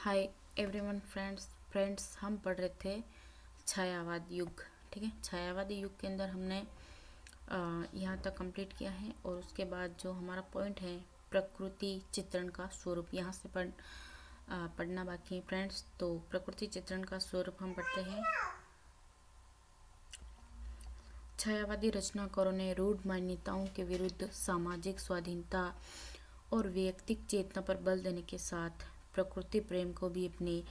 Hi everyone friends हम पढ़ रहे थे छायावाद युग। ठीक है, छायावादी युग के अंदर हमने यहाँ तक कंप्लीट किया है और उसके बाद जो हमारा पॉइंट है प्रकृति चित्रण का स्वरूप, यहाँ से पढ़ना बाकी है फ्रेंड्स। तो प्रकृति चित्रण का स्वरूप हम पढ़ते हैं। छायावादी रचनाकारों ने रूढ़ मान्यताओं के विरुद्ध सामाजिक स्वाधीनता और वैयक्तिक चेतना पर बल देने के साथ प्रकृति प्रेम को भी अपनी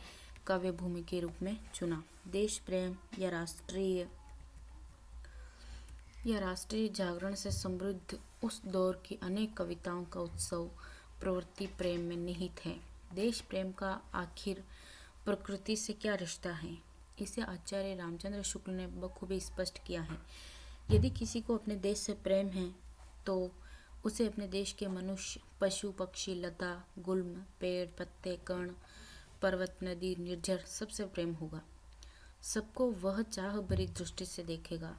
काव्य भूमि के रूप में चुना। देश प्रेम या राष्ट्रीय जागरण से समृद्ध उस दौर की अनेक कविताओं का उत्सव प्रवृत्ति प्रेम में निहित है। देश प्रेम का आखिर प्रकृति से क्या रिश्ता है, इसे आचार्य रामचंद्र शुक्ल ने बखूबी स्पष्ट किया है। यदि किसी को अपने देश से प्रेम है तो उसे अपने देश के मनुष्य, पशु, पक्षी, लता, गुल्म, पेड़, पत्ते, कण, पर्वत, नदी, निर्झर सबसे प्रेम होगा। सबको वह चाह भरी दृष्टि से देखेगा,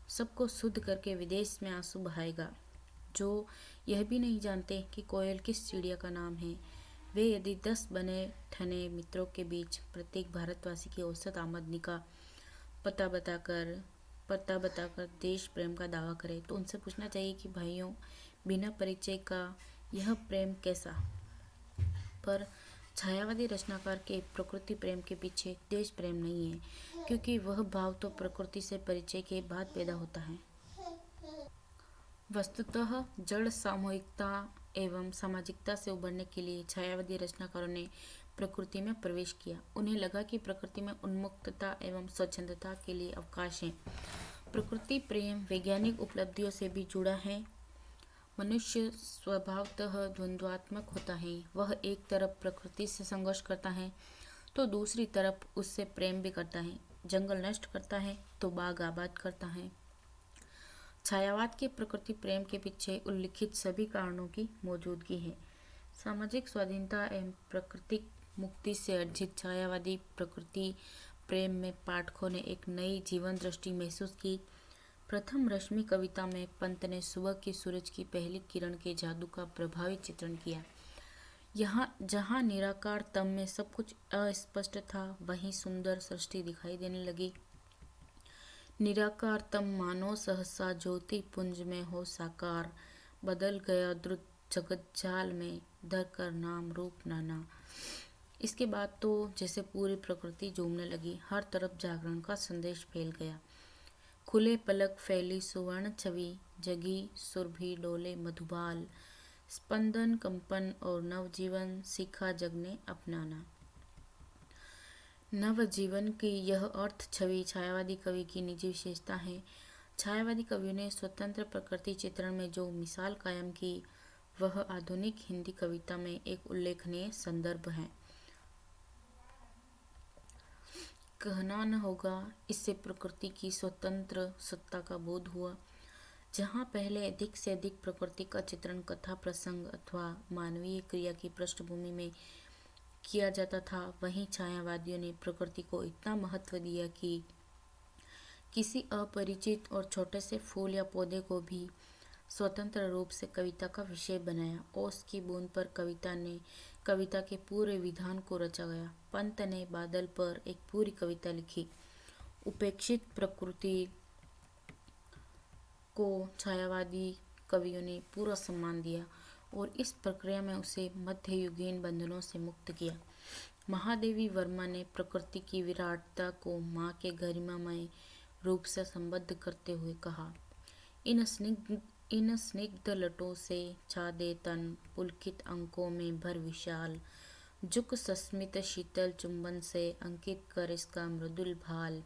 सबको शुद्ध करके विदेश में आंसू बहाएगा। जो यह भी नहीं जानते कि कोयल किस चिड़िया का नाम है, वे यदि 10 बने ठने मित्रों के बीच प्रत्येक भारतवासी की औसत आमदनी का पता बताकर देश प्रेम का दावा करे तो उनसे पूछना चाहिए कि भाइयों, बिना परिचय का यह प्रेम कैसा। पर छायावादी रचनाकार के प्रकृति प्रेम के पीछे देश प्रेम नहीं है, क्योंकि वह भाव तो प्रकृति से परिचय के बाद पैदा होता है। वस्तुतः जड़ सामूहिकता एवं सामाजिकता से उबरने के लिए छायावादी रचनाकारों ने प्रकृति में प्रवेश किया। उन्हें लगा कि प्रकृति में उन्मुक्तता एवं स्वच्छंदता के लिए अवकाश है। प्रकृति प्रेम वैज्ञानिक उपलब्धियों से भी जुड़ा है। मनुष्य स्वभावतः द्वंद्वात्मक होता है। वह एक तरफ प्रकृति से संघर्ष करता है तो दूसरी तरफ उससे प्रेम भी करता है। जंगल नष्ट करता है तो बाग आबाद करता है। छायावाद के प्रकृति प्रेम के पीछे उल्लिखित सभी कारणों की मौजूदगी है। सामाजिक स्वाधीनता एवं प्राकृतिक मुक्ति से अर्जित छायावादी प्रकृति प्रेम में पाठकों ने एक नई जीवन दृष्टि महसूस की। प्रथम रश्मि कविता में पंत ने सुबह की सूरज की पहली किरण के जादू का प्रभावी चित्रण किया। यहाँ जहाँ निराकार तम में सब कुछ अस्पष्ट था, वहीं सुंदर सृष्टि दिखाई देने लगी। निराकार तम मानो सहसा ज्योति पुंज में हो साकार, बदल गया द्रुत जगत जाल में धर कर नाम रूप नाना। इसके बाद तो जैसे पूरी प्रकृति झूमने लगी, हर तरफ जागरण का संदेश फैल गया। खुले पलक फैली सुवर्ण छवि, जगी सुरभि डोले मधुबाल, स्पंदन कंपन और नवजीवन सीखा जग ने अपनाना। नवजीवन की यह अर्थ छवि छायावादी कवि की निजी विशेषता है। छायावादी कवियों ने स्वतंत्र प्रकृति चित्रण में जो मिसाल कायम की, वह आधुनिक हिंदी कविता में एक उल्लेखनीय संदर्भ है। कहना न होगा, इससे प्रकृति की स्वतंत्र सत्ता का बोध हुआ। जहाँ पहले अधिक से अधिक प्रकृति का चित्रण कथा प्रसंग अथवा मानवीय क्रिया की पृष्ठभूमि में किया जाता था, वहीं छायावादियों ने प्रकृति को इतना महत्व दिया कि किसी अपरिचित और छोटे से फूल या पौधे को भी स्वतंत्र रूप से कविता का विषय बनाया। ओस की बूंद पर कविता के पूरे विधान को रचा गया। पंत ने बादल पर एक पूरी कविता लिखी। उपेक्षित प्रकृति को छायावादी कवियों ने पूरा सम्मान दिया और इस प्रक्रिया में उसे मध्ययुगीन बंधनों से मुक्त किया। महादेवी वर्मा ने प्रकृति की विराटता को माँ के गरिमामय रूप से संबद्ध करते हुए कहा, इन स्निग्ध लटों से छा दे तन, पुलकित अंकों में भर विशाल, जुक सस्मित शीतल चुंबन से अंकित कर इसका मृदुल भाल,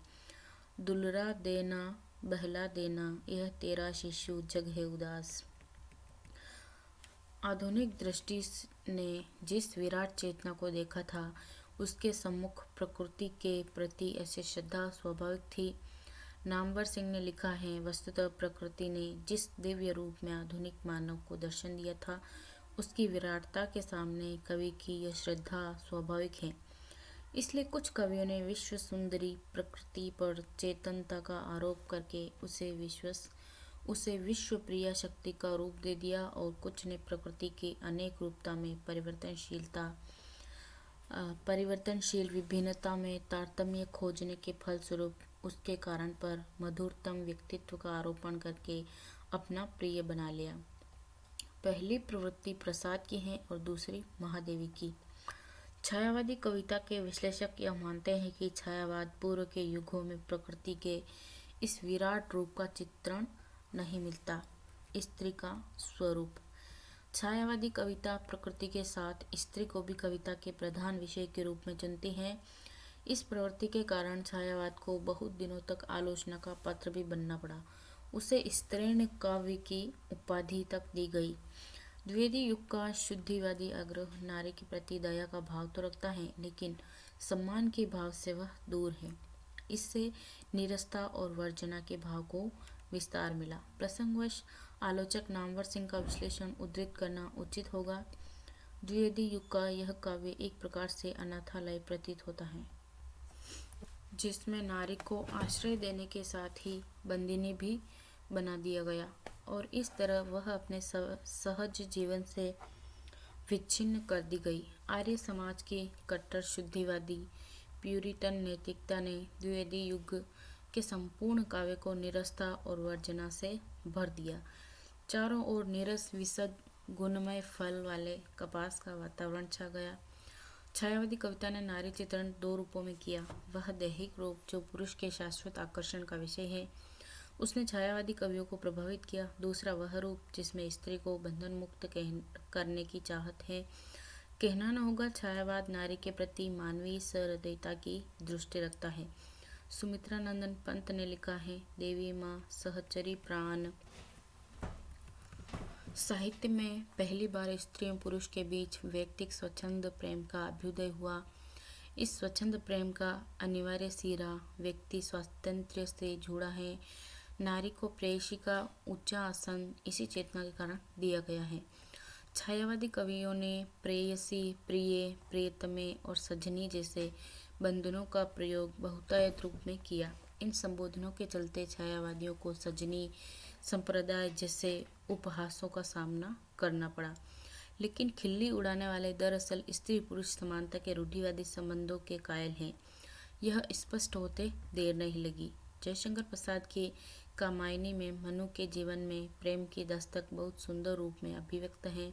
दुलरा देना बहला देना, यह तेरा शिशु जग है उदास। आधुनिक दृष्टि ने जिस विराट चेतना को देखा था, उसके सम्मुख प्रकृति के प्रति ऐसी श्रद्धा स्वाभाविक थी। नामवर सिंह ने लिखा है, वस्तुतः प्रकृति ने जिस दिव्य रूप में आधुनिक मानव को दर्शन दिया था, उसकी विराटता के सामने कवि की यह श्रद्धा स्वाभाविक है। इसलिए कुछ कवियों ने विश्व सुंदरी प्रकृति पर चेतनता का आरोप करके उसे विश्व प्रिय शक्ति का रूप दे दिया और कुछ ने प्रकृति की अनेक रूपता में परिवर्तनशीलता परिवर्तनशील विभिन्नता में तारतम्य खोजने के फलस्वरूप उसके कारण पर मधुरतम व्यक्तित्व का आरोपण करके अपना प्रिय बना लिया। पहली प्रवृत्ति प्रसाद की है और दूसरी महादेवी की। छायावादी कविता के विश्लेषक यह मानते हैं कि छायावाद पूर्व के युगों में प्रकृति के इस विराट रूप का चित्रण नहीं मिलता, स्त्री का स्वरूप। छायावादी कविता प्रकृति के साथ स्त्री को भी कविता के प्रधान विषय के रूप में चुनती है। इस प्रवृत्ति के कारण छायावाद को बहुत दिनों तक आलोचना का पात्र भी बनना पड़ा। उसे स्त्रीण काव्य की उपाधि तक दी गई। द्विवेदी युग का शुद्धिवादी आग्रह नारी के प्रति दया का भाव तो रखता है, लेकिन सम्मान के भाव से वह दूर है। इससे नीरसता और वर्जना के भाव को विस्तार मिला। प्रसंगवश आलोचक नामवर सिंह का विश्लेषण उद्धृत करना उचित होगा। द्विवेदी युग का यह काव्य एक प्रकार से अनाथालय प्रतीत होता है, जिसमें नारी को आश्रय देने के साथ ही बंदिनी भी बना दिया गया और इस तरह वह अपने सहज जीवन से विच्छिन्न कर दी गई। आर्य समाज की कट्टर शुद्धिवादी प्यूरिटन नैतिकता ने द्विवेदी युग के संपूर्ण काव्य को निरसता और वर्जना से भर दिया। चारों ओर नीरस विशद गुणमय फल वाले कपास का वातावरण छा गया। छायावादी कविता ने नारी चित्रण दो रूपों में किया। वह दैहिक रूप जो पुरुष के शाश्वत आकर्षण का विषय है, उसने छायावादी कवियों को प्रभावित किया। दूसरा वह रूप जिसमें स्त्री को बंधन मुक्त करने की चाहत है। कहना न होगा, छायावाद नारी के प्रति मानवीय सहृदयता की दृष्टि रखता है। सुमित्रा नंदन पंत ने लिखा है, देवी माँ सहचरी प्राण। साहित्य में पहली बार स्त्री एवं पुरुष के बीच वैयक्तिक स्वच्छंद प्रेम का अभ्युदय हुआ। इस स्वच्छंद प्रेम का अनिवार्य सिरा व्यक्ति स्वातंत्र्य से जुड़ा है। नारी को प्रेयसी का ऊंचा आसन इसी चेतना के कारण दिया गया है। छायावादी कवियों ने प्रेयसी, प्रिय, प्रियतमे और सजनी जैसे बंधनों का प्रयोग बहुतायत रूप में किया। इन संबोधनों के चलते छायावादियों को सजनी संप्रदाय जैसे उपहासों का सामना करना पड़ा। लेकिन खिल्ली उड़ाने वाले दरअसल स्त्री पुरुष समानता के रूढ़िवादी संबंधों के कायल हैं। यह स्पष्ट होते देर नहीं लगी। जयशंकर प्रसाद की कामायनी में मनु के जीवन में प्रेम की दस्तक बहुत सुंदर रूप में अभिव्यक्त है।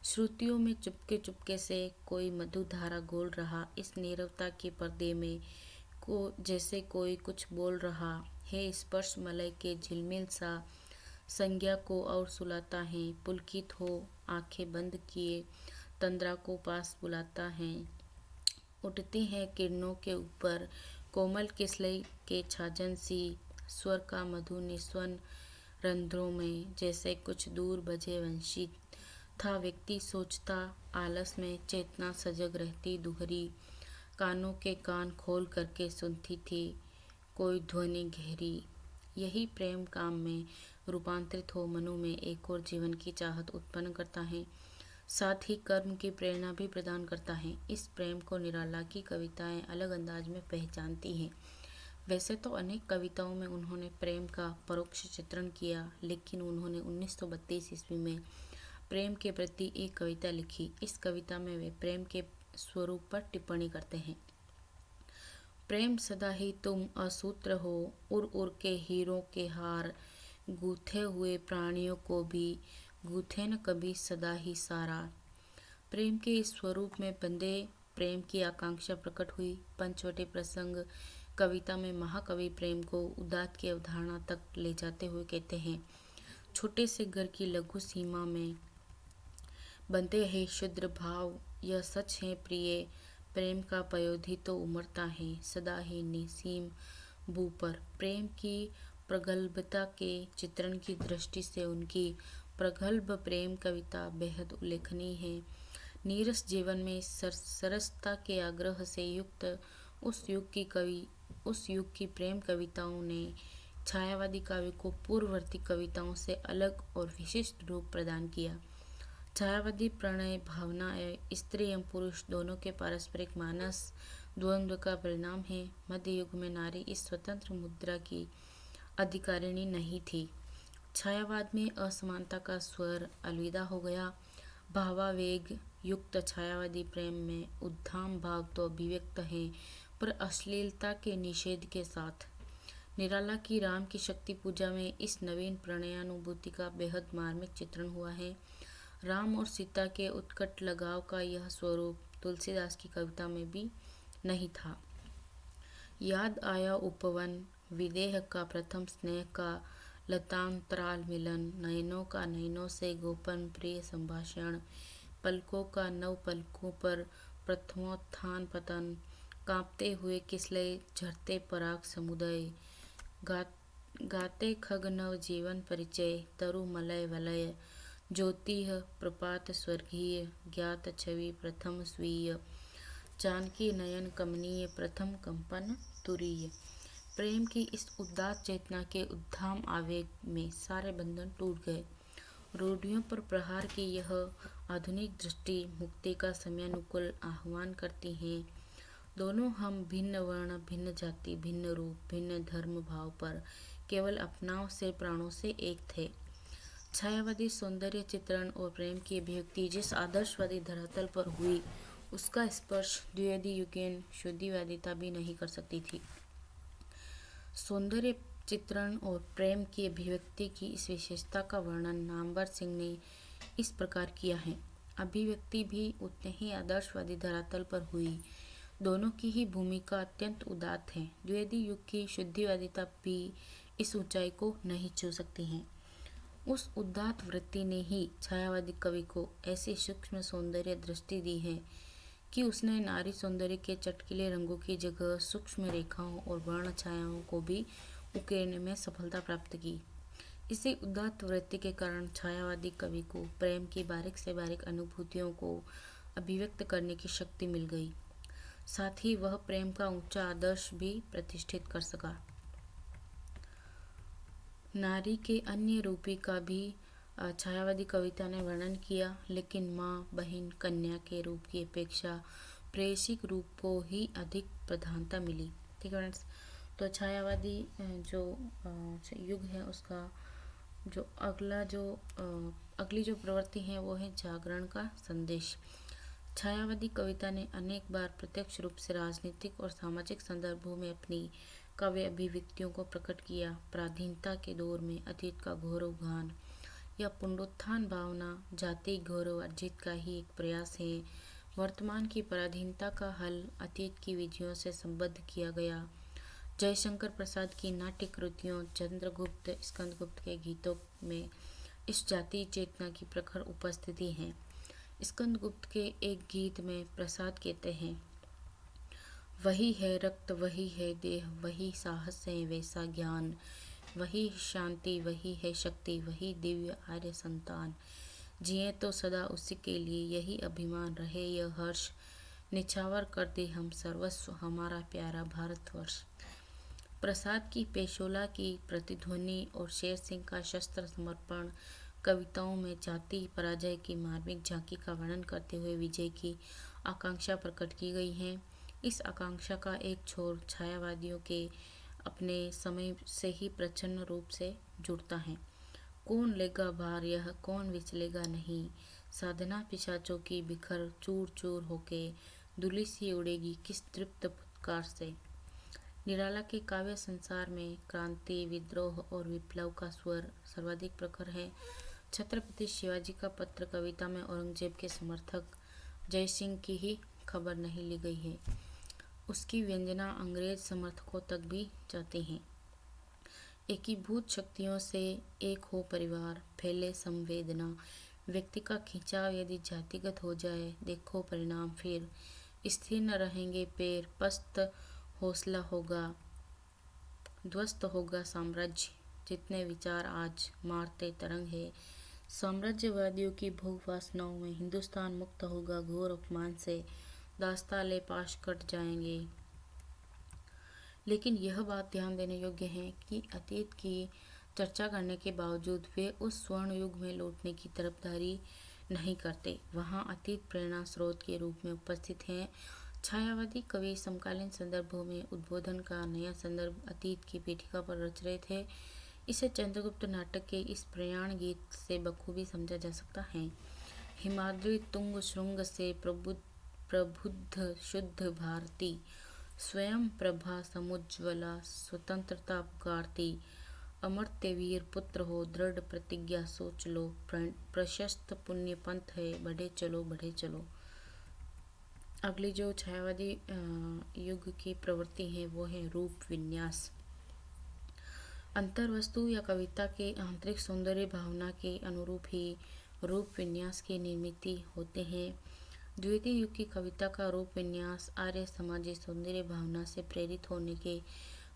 श्रुतियों में चुपके चुपके से कोई मधुधारा घोल रहा, इस नीरवता के पर्दे में जैसे कोई कुछ बोल रहा है। स्पर्श मलय के झिलमिल सा संज्ञा को और सुलाता है। पुलकित हो आंखें बंद किए तंद्रा को पास बुलाता है। उठती हैं किरणों के ऊपर कोमल किसलई के छाजन सी, स्वर का मधु निस्वन रंध्रों में जैसे कुछ दूर बजे वंशी था। व्यक्ति सोचता आलस में, चेतना सजग रहती दुहरी, कानों के कान खोल करके सुनती थी कोई ध्वनि गहरी। यही प्रेम काम में रूपांतरित हो मनु में एक और जीवन की चाहत उत्पन्न करता है, साथ ही कर्म की प्रेरणा भी प्रदान करता है। इस प्रेम को निराला की कविताएं अलग अंदाज में पहचानती हैं। वैसे तो अनेक कविताओं में उन्होंने प्रेम का परोक्ष चित्रण किया, लेकिन उन्होंने 1932 ईस्वी में प्रेम के प्रति एक कविता लिखी। इस कविता में वे प्रेम के स्वरूप पर टिप्पणी करते हैं। प्रेम सदा ही तुम असूत्र हो, उड़ उड़ के हीरों के हार, गूथे हुए प्राणियों को भी गूथे न कभी सदा ही सारा। प्रेम के इस स्वरूप में बंधे प्रेम की आकांक्षा प्रकट हुई। पंचवटी प्रसंग कविता में महाकवि प्रेम को उदात्त की अवधारणा तक ले जाते हुए कहते हैं, छोटे से घर की लघु सीमा में बनते हैं शुद्र भाव, यह सच है प्रिय। प्रेम का पयोधी तो उमड़ता है सदा ही निसीम भू पर। प्रेम की प्रगल्भता के चित्रण की दृष्टि से उनकी प्रगल्भ प्रेम कविता बेहद उल्लेखनीय है। नीरस जीवन में सरसता के आग्रह से युक्त उस युग की प्रेम कविताओं ने छायावादी काव्य को पूर्ववर्ती कविताओं से अलग और विशिष्ट रूप प्रदान किया। छायावादी प्रणय भावना स्त्री एवं पुरुष दोनों के पारस्परिक मानस द्वंद्व का परिणाम है। मध्य युग में नारी इस स्वतंत्र मुद्रा की अधिकारिणी नहीं थी। छायावाद में असमानता का स्वर अलविदा हो गया। भावावेग युक्त छायावादी प्रेम में उद्दाम भाव तो अभिव्यक्त है, पर अश्लीलता के निषेध के साथ। निराला की राम की शक्ति पूजा में इस नवीन प्रणयानुभूति का बेहद मार्मिक चित्रण हुआ है। राम और सीता के उत्कट लगाव का यह स्वरूप तुलसीदास की कविता में भी नहीं था। याद आया उपवन, विदेह का प्रथम स्नेह का लतांतराल मिलन, नयनों का नयनों से गोपन प्रिय संभाषण, पलकों का नव पलकों पर प्रथमोत्थान पतन, कांपते हुए किसलय झरते पराग समुदय, गाते खग नव जीवन परिचय, तरु मलय वलय, ज्योतिः प्रपात स्वर्गीय, ज्ञात छवि प्रथम स्वीय, जानकी नयन कमनीय, प्रथम कंपन तुरीय। प्रेम की इस उदात्त चेतना के उद्दाम आवेग में सारे बंधन टूट गए। रूढ़ियों पर प्रहार की यह आधुनिक दृष्टि मुक्ति का समयानुकूल आह्वान करती है। दोनों हम भिन्न वर्ण, भिन्न जाति, भिन्न रूप, भिन्न धर्म भाव पर केवल अपनाव से प्राणों से एक थे। छायावादी सौंदर्य चित्रण और प्रेम की अभिव्यक्ति जिस आदर्शवादी धरातल पर हुई, उसका स्पर्श द्विवेदी युगीन शुद्धिवादिता भी नहीं कर सकती थी। सौंदर्य चित्रण और प्रेम की अभिव्यक्ति की इस विशेषता का वर्णन नामवर सिंह ने इस प्रकार किया है। अभिव्यक्ति भी उतने ही आदर्शवादी धरातल पर हुई। दोनों की ही भूमिका अत्यंत उदात्त है। द्विवेदी युग की शुद्धिवादिता भी इस ऊंचाई को नहीं छू सकती है। उस उदात्त वृत्ति ने ही छायावादी कवि को ऐसी सूक्ष्म सौंदर्य दृष्टि दी है कि उसने नारी सौंदर्य के चटकीले रंगों की जगह सूक्ष्म रेखाओं और वर्ण छायाओं को भी उकेरने में सफलता प्राप्त की। इसी उदात्त वृत्ति के कारण छायावादी कवि को प्रेम की बारीक से बारीक अनुभूतियों को अभिव्यक्त करने की शक्ति मिल गई। साथ ही वह प्रेम का ऊंचा आदर्श भी प्रतिष्ठित कर सका। नारी के अन्य रूपी का भी छायावादी कविता ने वर्णन किया, लेकिन माँ, बहन, कन्या के रूप की अपेक्षा प्रेषिक रूप को ही अधिक प्रधानता मिली। ठीक है फ्रेंड्स, तो छायावादी जो युग है उसका जो अगली जो प्रवृत्ति है वो है जागरण का संदेश। छायावादी कविता ने अनेक बार प्रत्यक्ष रूप से राजनीतिक और सामाजिक संदर्भों में अपनी काव्य अभिव्यक्तियों को प्रकट किया। पराधीनता के दौर में अतीत का गौरव गान या पुनरुत्थान भावना जाति गौरव अर्जित का ही एक प्रयास है। वर्तमान की पराधीनता का हल अतीत की विधियों से संबद्ध किया गया। जयशंकर प्रसाद की नाट्य कृतियों, चंद्रगुप्त, स्कंदगुप्त के गीतों में इस जाति चेतना की प्रखर उपस्थिति है। स्कंदगुप्त के एक गीत में प्रसाद कहते हैं, वही है रक्त, वही है देह, वही साहस है वैसा ज्ञान, वही शांति, वही है शक्ति, वही दिव्य आर्य संतान, जिए तो सदा उसी के लिए, यही अभिमान रहे यह हर्ष, निछावर कर दे हम सर्वस्व हमारा प्यारा भारतवर्ष। प्रसाद की पेशोला की प्रतिध्वनि और शेर सिंह का शस्त्र समर्पण कविताओं में जाति पराजय की मार्मिक झांकी का वर्णन करते हुए विजय की आकांक्षा प्रकट की गई है। इस आकांक्षा का एक छोर छायावादियों के अपने समय से ही प्रचंड रूप से जुड़ता है। कौन लेगा भार यह, कौन विचलेगा नहीं, साधना पिशाचों की बिखर चूर चूर होके, धूलि सी उड़ेगी किस तृप्त फुत्कार से। निराला के काव्य संसार में क्रांति, विद्रोह और विप्लव का स्वर सर्वाधिक प्रखर है। छत्रपति शिवाजी का पत्र कविता में औरंगजेब के समर्थक जयसिंह की ही खबर नहीं ली गई है। उसकी व्यंजना अंग्रेज समर्थकों तक भी जाती हैं। एकीभूत शक्तियों से एक हो परिवार, फैले संवेदना, व्यक्ति का खिंचाव यदि जातिगत हो जाए, देखो परिणाम फिर, स्थिर न रहेंगे पैर, पस्त हौसला होगा, ध्वस्त होगा साम्राज्य, जितने विचार आज मारते तरंग है। साम्राज्यवादियों की भोग वासनाओं में हिंदुस्तान मुक्त होगा घोर अपमान से, दास्ता ले पाश कट जाएंगे। लेकिन यह बात ध्यान देने योग्य है कि अतीत की चर्चा करने के बावजूद वे उस स्वर्ण युग में लौटने की तरफदारी नहीं करते। वहाँ अतीत प्रेरणा स्रोत के रूप में उपस्थित है। छायावादी कवि समकालीन संदर्भों में उद्बोधन का नया संदर्भ अतीत की पीठिका पर रच रहे थे। इसे चंद्रगुप्त नाटक के इस प्रयाण गीत से बखूबी समझा जा सकता है। हिमाद्री तुंग श्रृंग से प्रबुद्ध शुद्ध भारती, स्वयं प्रभा समुज्ज्वला स्वतंत्रता पुकारती, अमर्त्य वीर पुत्र हो दृढ़ प्रतिज्ञा सोच लो, प्रशस्त पुण्य पंथ है बढ़े चलो बढ़े चलो। अगली जो छायावादी युग की प्रवृत्ति है वो है रूप विन्यास। अंतर्वस्तु या कविता के आंतरिक सौंदर्य भावना के अनुरूप ही रूप विन्यास की निर्मित होते हैं। द्वितीय युग की कविता का रूप विन्यास आर्य समाजी सौंदर्य भावना से प्रेरित होने के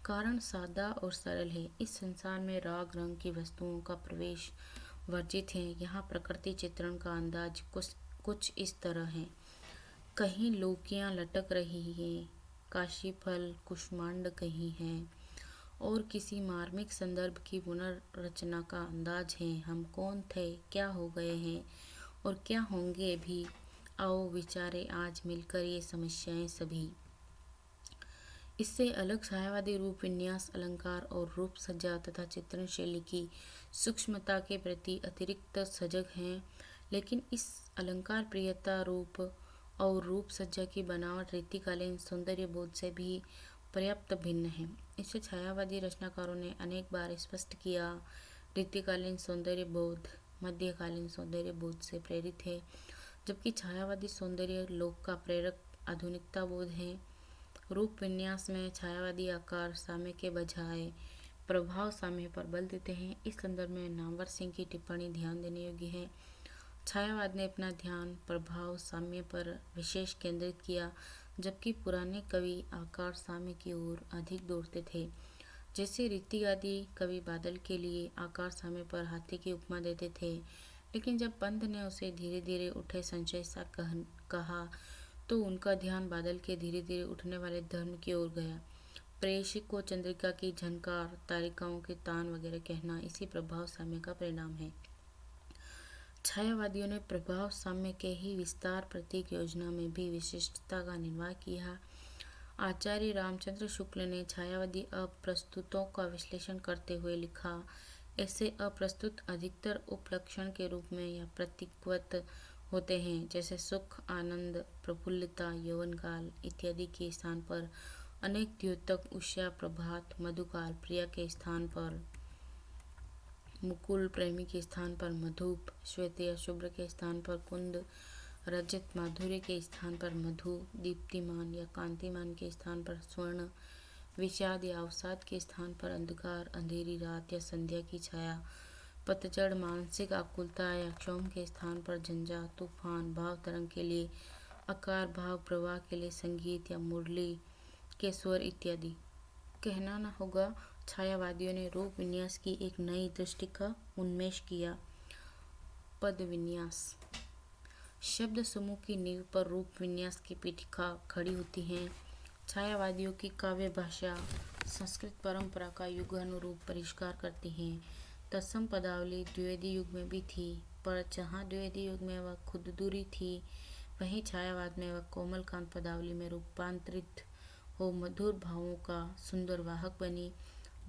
कारण सादा और सरल है। इस संसार में राग रंग की वस्तुओं का प्रवेश वर्जित है। यहाँ प्रकृति चित्रण का अंदाज कुछ इस तरह है। कहीं लोकियां लटक रही हैं, काशीफल कुष्मांड कहीं हैं, और किसी मार्मिक संदर्भ की पुनर्रचना का अंदाज है। हम कौन थे, क्या हो गए हैं और क्या होंगे भी, आओ विचारे आज मिलकर ये समस्याएं सभी। इससे अलग छायावादी रूप विन्यास अलंकार और रूप सज्जा तथा चित्रण शैली की सूक्ष्मता के प्रति अतिरिक्त सजग हैं, लेकिन इस अलंकार प्रियता रूप और रूप सज्जा की बनावट रीतिकालीन सौंदर्य बोध से भी पर्याप्त भिन्न है। इसे छायावादी रचनाकारों ने अनेक बार स्पष्ट किया। रीतिकालीन सौंदर्य बोध मध्यकालीन सौंदर्य बोध से प्रेरित है, जबकि छायावादी सौंदर्य लोक का प्रेरक आधुनिकता बोध है। रूप विन्यास में छायावादी आकार साम्य के बजाय प्रभाव साम्य पर बल देते हैं। इस संदर्भ में नामवर सिंह की टिप्पणी ध्यान देने योग्य है। छायावाद ने अपना ध्यान प्रभाव साम्य पर विशेष केंद्रित किया, जबकि पुराने कवि आकार साम्य की ओर अधिक दौड़ते थे। जैसे रीति आदि कवि बादल के लिए आकार साम्य पर हाथी की उपमा देते थे, लेकिन जब पंत ने उसे धीरे धीरे उठे संचय सा कहा तो उनका ध्यान बादल के धीरे धीरे उठने वाले धर्म की ओर गया। प्रेषिक को चंद्रिका की झनकार, तारिकाओं के तान वगैरह कहना इसी प्रभाव साम्य का परिणाम है। छायावादियों ने प्रभाव साम्य के ही विस्तार प्रतीक योजना में भी विशिष्टता का निर्वाह किया। आचार्य रामचंद्र शुक्ल ने छायावादी अप्रस्तुतों का विश्लेषण करते हुए लिखा, ऐसे अप्रस्तुत अधिकतर उपलक्षण के रूप में या प्रतीकवत होते हैं, जैसे सुख, आनंद, प्रफुल्लता, यौवनकाल इत्यादि के स्थान पर अनेक द्योतक, उषा, प्रभात, मधुकाल, प्रिया के स्थान पर मुकुल, प्रेमी के स्थान पर मधुप, श्वेत या शुभ्र के स्थान पर कुंद, रजत, माधुर्य के स्थान पर मधु, दीप्तिमान या कांतिमान के स्थान पर स्वर्ण, विषाद या अवसाद के स्थान पर अंधकार, अंधेरी रात या संध्या की छाया, पतझड़, मानसिक आकुलता या क्षोभ के स्थान पर झंझा, तूफान, भाव तरंग के लिए आकार, भाव प्रवाह के लिए संगीत या मुरली के स्वर इत्यादि। कहना न होगा, छायावादियों ने रूप विन्यास की एक नई दृष्टि का उन्मेष किया। पद विन्यास। शब्द समूह की नींव पर रूप विन्यास की पीठिका खड़ी होती है। छायावादियों की काव्य भाषा संस्कृत परंपरा का युगानुरूप परिष्कार करती है। तत्सम पदावली द्विवेदी युग में भी थी, पर जहाँ द्विवेदी युग में वह खुद दूरी थी, वहीं छायावाद में वह कोमल कांत पदावली में रूपांतरित हो मधुर भावों का सुंदर वाहक बनी।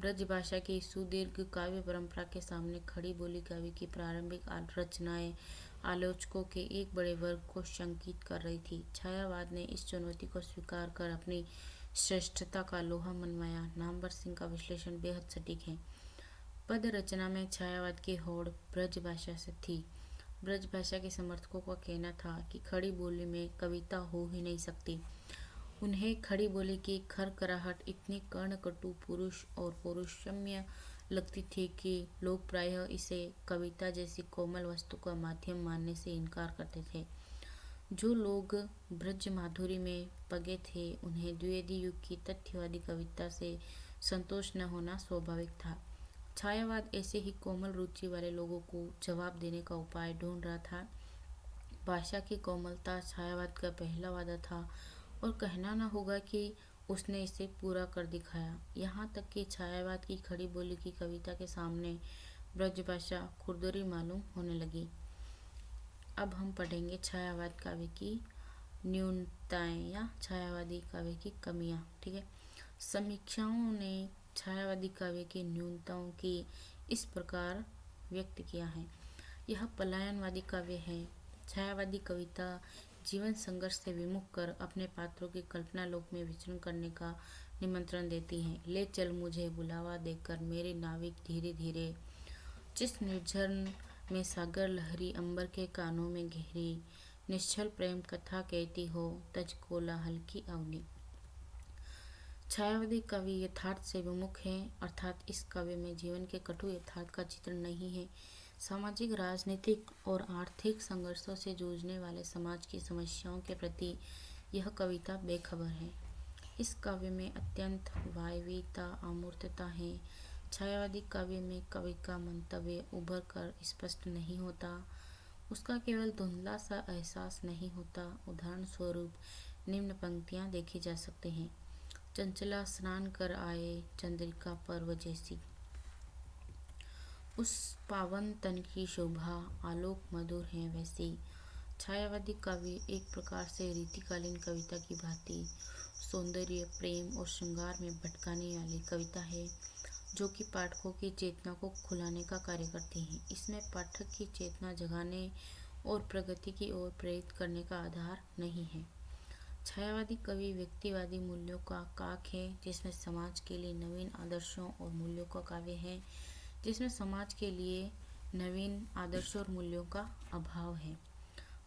ब्रज भाषा की सुदीर्घ काव्य परंपरा के सामने खड़ी बोली काव्य की प्रारंभिक रचनाएं आलोचकों के एक बड़े वर्ग को शंकित कर रही थी। छायावाद ने इस चुनौती को स्वीकार कर अपनी श्रेष्ठता का लोहा मनवाया। नामवर सिंह का विश्लेषण बेहद सटीक है। पद रचना में छायावाद की होड़ ब्रज भाषा से थी। ब्रज भाषा के समर्थकों का कहना था कि खड़ी बोली में कविता हो ही नहीं सकती। उन्हें खड़ी बोली की खरखराहट इतनी कर्णकटु, पुरुष और पौरुषम्य लगती थी कि लोग प्रायः इसे कविता जैसी कोमल वस्तु का माध्यम मानने से इनकार करते थे। जो लोग ब्रज माधुरी में पगे थे, उन्हें द्विवेदी युग की तथ्यवादी कविता से संतोष न होना स्वाभाविक था। छायावाद ऐसे ही कोमल रुचि वाले लोगों को जवाब देने का उपाय ढूंढ रहा था। भाषा की कोमलता छायावाद का पहला वादा था, और कहना न होगा कि उसने इसे पूरा कर दिखाया। यहाँ तक कि छायावाद की खड़ी बोली की कविता के सामने ब्रज भाषा खुरदरी मालूम होने लगी। अब हम पढ़ेंगे छायावाद काव्य की न्यूनताएं या छायावादी काव्य की कमियां। ठीक है। समीक्षाओं ने छायावादी काव्य की न्यूनताओं की इस प्रकार व्यक्त किया है। यह पलायनवादी काव्य है। छायावादी कविता जीवन संघर्ष से विमुख कर अपने पात्रों की कल्पना लोक में विचरण करने का निमंत्रण देती हैं। ले चल मुझे बुलावा देकर मेरे नाविक धीरे धीरे, जिस निर्झर में सागर लहरी अंबर के कानों में गहरी, निश्चल प्रेम कथा कहती हो तज कोलाहल की अवनी। छायावादी काव्य यथार्थ से विमुख है, अर्थात इस काव्य में जीवन के कटु यथार्थ का चित्रण नहीं है। सामाजिक, राजनीतिक और आर्थिक संघर्षों से जूझने वाले समाज की समस्याओं के प्रति यह कविता बेखबर है। इस काव्य में अत्यंत वायवीयता, अमूर्तता है। छायावादी काव्य में कवि का मंतव्य उभर कर स्पष्ट नहीं होता, उसका केवल धुंधला सा एहसास नहीं होता। उदाहरण स्वरूप निम्न पंक्तियां देखी जा सकते हैं। चंचला स्नान कर आए चंद्रिका पर्व जैसी, उस पावन तन की शोभा आलोक मधुर है वैसी। छायावादी काव्य एक प्रकार से रीतिकालीन कविता की भांति सौंदर्य, प्रेम और श्रृंगार में भटकाने वाली कविता है, जो कि पाठकों की चेतना को खुलाने का कार्य करती है। इसमें पाठक की चेतना जगाने और प्रगति की ओर प्रेरित करने का आधार नहीं है। छायावादी कवि व्यक्तिवादी मूल्यों का काक है, जिसमें समाज के लिए नवीन आदर्शों और मूल्यों का काव्य है, जिसमें समाज के लिए नवीन आदर्शों और मूल्यों का अभाव है।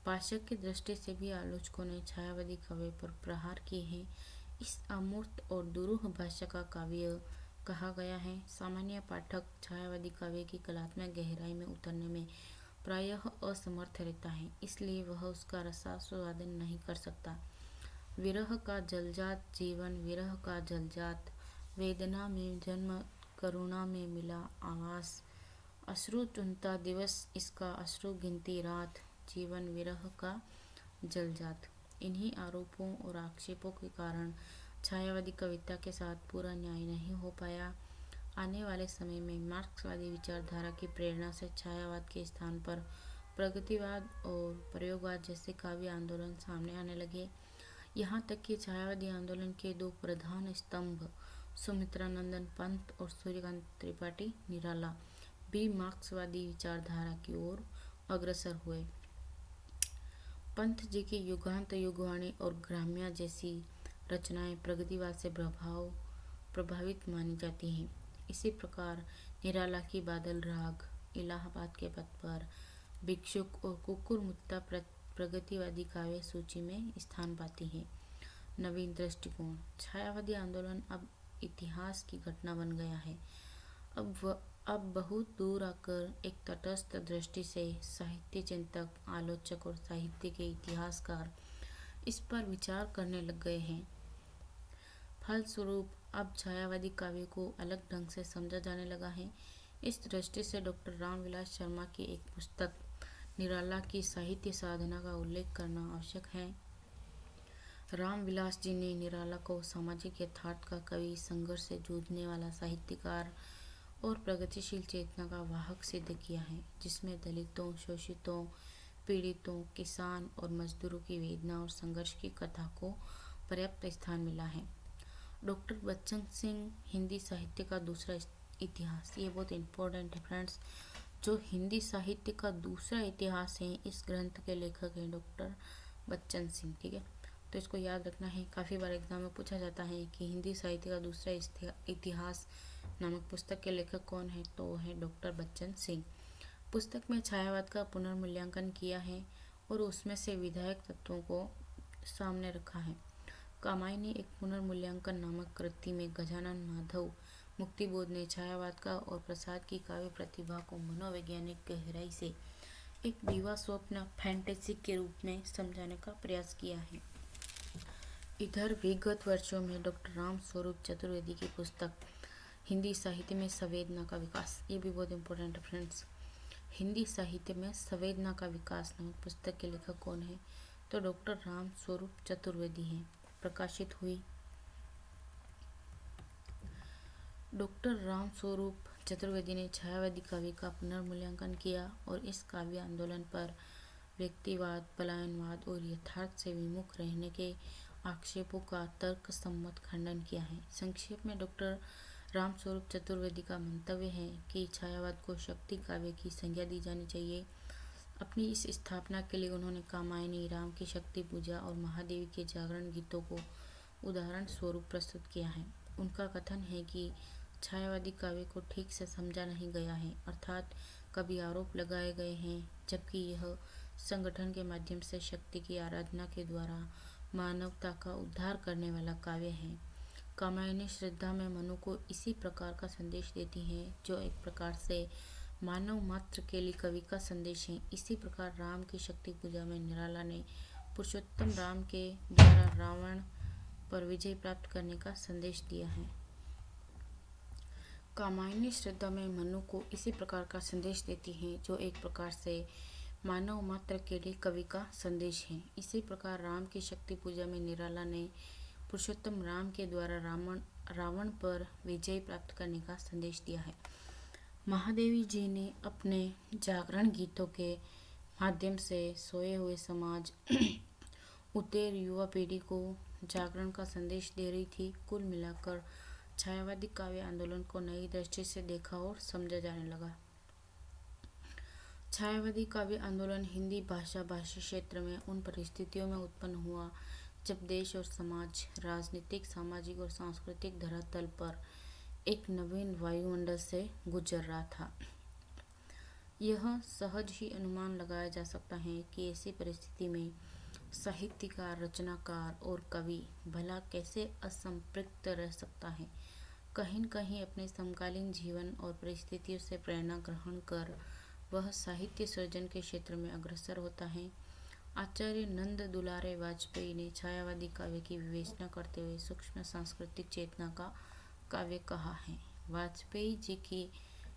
पाश्चात्य की दृष्टि से भी आलोचकों ने छायावादी काव्य पर प्रहार किए हैं। इस अमूर्त और दुरूह भाषा का काव्य कहा गया है। सामान्य पाठक छायावादी काव्य की कलात्मक गहराई में उतरने में प्रायः असमर्थ रहता है, इसलिए वह उसका रसास्वादन नहीं कर सकता। विरह का जलजात जीवन, विरह का जलजात वेदना में जन्म, करुणा में मिला आवास, अश्रु चुनता दिवस इसका, अश्रु गिनती रात, जीवन विरह का जलजात। इन्हीं आरोपों और आक्षेपों के कारण छायावादी कविता के साथ पूरा न्याय नहीं हो पाया। आने वाले समय में मार्क्सवादी विचारधारा की प्रेरणा से छायावाद के स्थान पर प्रगतिवाद और प्रयोगवाद जैसे काव्य आंदोलन सामने आने लगे। यहाँ तक कि छायावादी आंदोलन के दो प्रधान स्तंभ सुमित्रानंदन पंत और सूर्यकांत त्रिपाठी निराला भी मार्क्सवादी विचारधारा की ओर अग्रसर हुए। पंत जी की युगांत युगवाणी और ग्राम्या जैसी रचनाएं प्रगतिवाद से प्रभावित मानी जाती हैं। इसी प्रकार निराला की बादल राग, इलाहाबाद के पथ पर, भिक्षुक और कुकुर मुत्ता प्रगतिवादी काव्य सूची में स्थान पाती है। नवीन दृष्टिकोण। छायावादी आंदोलन अब इतिहास की घटना बन गया है। अब बहुत दूर आकर एक तटस्थ दृष्टि से साहित्य चिंतक, आलोचक और साहित्य के इतिहासकार इस पर विचार करने लग गए हैं। फलस्वरूप अब छायावादी काव्य को अलग ढंग से समझा जाने लगा है। इस दृष्टि से डॉक्टर रामविलास शर्मा की एक पुस्तक निराला की साहित्य साधना का उल्लेख करना आवश्यक है। रामविलास जी ने निराला को सामाजिक यथार्थ का कवि, संघर्ष से जूझने वाला साहित्यकार और प्रगतिशील चेतना का वाहक सिद्ध किया है, जिसमें दलितों, शोषितों, पीड़ितों, किसान और मजदूरों की वेदना और संघर्ष की कथा को पर्याप्त स्थान मिला है। डॉक्टर बच्चन सिंह हिंदी साहित्य का दूसरा इतिहास, ये बहुत इम्पोर्टेंट है फ्रेंड्स। जो हिंदी साहित्य का दूसरा इतिहास है, इस ग्रंथ के लेखक हैं डॉक्टर बच्चन सिंह। ठीक है, तो इसको याद रखना है। काफ़ी बार एग्जाम में पूछा जाता है कि हिंदी साहित्य का दूसरा इतिहास नामक पुस्तक के लेखक कौन है, तो वो है डॉक्टर बच्चन सिंह। पुस्तक में छायावाद का पुनर्मूल्यांकन किया है और उसमें से विधायक तत्वों को सामने रखा है। कामायनी एक पुनर्मूल्यांकन नामक कृति में गजानन माधव मुक्तिबोध ने छायावाद का और प्रसाद की काव्य प्रतिभा को मनोवैज्ञानिक गहराई से एक विवा स्वप्न फैंटेसी के रूप में समझाने का प्रयास किया है। इधर विगत वर्षों में डॉक्टर राम स्वरूप चतुर्वेदी की पुस्तक हिंदी साहित्य में संवेदना का विकास, ये भी बहुत इम्पोर्टेंट है फ्रेंड्स। हिंदी साहित्य में संवेदना का विकास नामक पुस्तक के लेखक कौन है, तो डॉक्टर राम स्वरूप चतुर्वेदी हैं। प्रकाशित हुई। डॉक्टर राम स्वरूप चतुर्वेदी ने छायावादी काव्य का पुनर्मूल्यांकन किया और इस काव्य आंदोलन पर व्यक्तिवाद, पलायनवाद और यथार्थ से विमुख रहने के आक्षेपों का तर्कसम्मत खंडन किया है। संक्षेप में डॉक्टर रामस्वरूप चतुर्वेदी का मंतव्य है कि छायावाद को शक्ति काव्य की संज्ञा दी जानी चाहिए। अपनी इस स्थापना के लिए उन्होंने कामायनी, राम की शक्ति पूजा और महादेवी के जागरण गीतों को उदाहरण स्वरूप प्रस्तुत किया है। उनका कथन है कि छायावादी काव्य को ठीक से समझा नहीं गया है, अर्थात कभी आरोप लगाए गए हैं, जबकि यह संगठन के माध्यम से शक्ति की आराधना के द्वारा मानवता का उद्धार करने वाला काव्य है। कामायनी श्रद्धा में मनु को इसी प्रकार का संदेश देती है जो एक प्रकार से मानव मात्र के लिए कवि का संदेश है। इसी प्रकार राम की शक्ति पूजा में निराला ने पुरुषोत्तम राम के द्वारा रावण पर विजय प्राप्त करने का संदेश दिया है। कामायनी श्रद्धा में मनु को इसी प्रकार का संदेश देती है जो एक प्रकार से मानव मात्र के लिए कवि का संदेश है। इसी प्रकार राम की शक्ति पूजा में निराला ने पुरुषोत्तम राम के द्वारा रावण पर विजय प्राप्त करने का संदेश दिया है। महादेवी जी ने अपने जागरण गीतों के माध्यम से सोए हुए समाज उतेर युवा पीढ़ी को जागरण का संदेश दे रही थी। कुल मिलाकर छायावादी काव्य आंदोलन को नई दृष्टि से देखा और समझा जाने लगा। छायावादी काव्य आंदोलन हिंदी भाषी क्षेत्र में उन परिस्थितियों में उत्पन्न हुआ जब देश और समाज राजनीतिक, सामाजिक और सांस्कृतिक धरातल पर एक नवीन वायुमंडल से गुजर रहा था। यह सहज ही अनुमान लगाया जा सकता है कि ऐसी परिस्थिति में साहित्यकार, रचनाकार और कवि भला कैसे असंपृक्त रह सकता है। कहीं न कहीं अपने समकालीन जीवन और परिस्थितियों से प्रेरणा ग्रहण कर वह साहित्य सृजन के क्षेत्र में अग्रसर होता है। आचार्य नंद दुलारे वाजपेयी ने छायावादी काव्य की विवेचना करते हुए सूक्ष्म सांस्कृतिक चेतना का काव्य कहा है। वाजपेयी जी की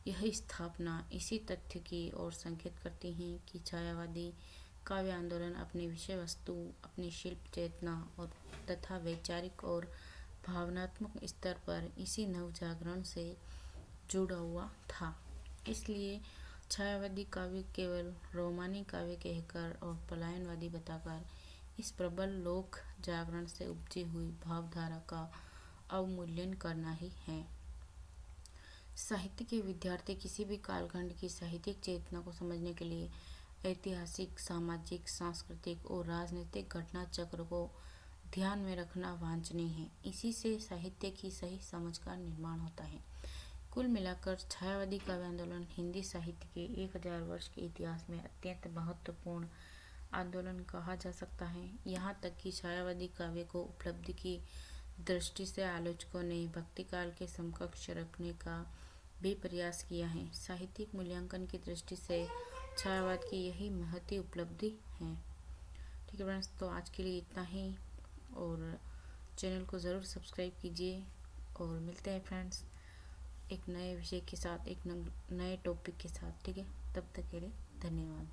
यह स्थापना इसी तथ्य की ओर संकेत करती है कि छायावादी काव्य आंदोलन अपने विषय वस्तु, अपनी शिल्प चेतना और तथा वैचारिक और भावनात्मक स्तर पर इसी नव जागरण से जुड़ा हुआ था। इसलिए छायावादी काव्य केवल रोमानी काव्य कहकर और पलायनवादी बताकर इस प्रबल लोक जागरण से उपजी हुई भावधारा का अवमूल्यन करना ही है। साहित्य के विद्यार्थी किसी भी कालखंड की साहित्यिक चेतना को समझने के लिए ऐतिहासिक, सामाजिक, सांस्कृतिक और राजनीतिक घटना चक्र को ध्यान में रखना वांछनीय है। इसी से साहित्य की सही समझ का निर्माण होता है। कुल मिलाकर छायावादी काव्य आंदोलन हिंदी साहित्य के 1000 वर्ष के इतिहास में अत्यंत महत्वपूर्ण आंदोलन कहा जा सकता है। यहाँ तक कि छायावादी काव्य को उपलब्धि की दृष्टि से आलोचकों ने भक्ति काल के समकक्ष रखने का भी प्रयास किया है। साहित्यिक मूल्यांकन की दृष्टि से छायावाद की यही महती उपलब्धि है। ठीक है फ्रेंड्स, तो आज के लिए इतना ही और चैनल को ज़रूर सब्सक्राइब कीजिए और मिलते हैं फ्रेंड्स एक नए विषय के साथ, एक नए टॉपिक के साथ। ठीक है, तब तक के लिए धन्यवाद।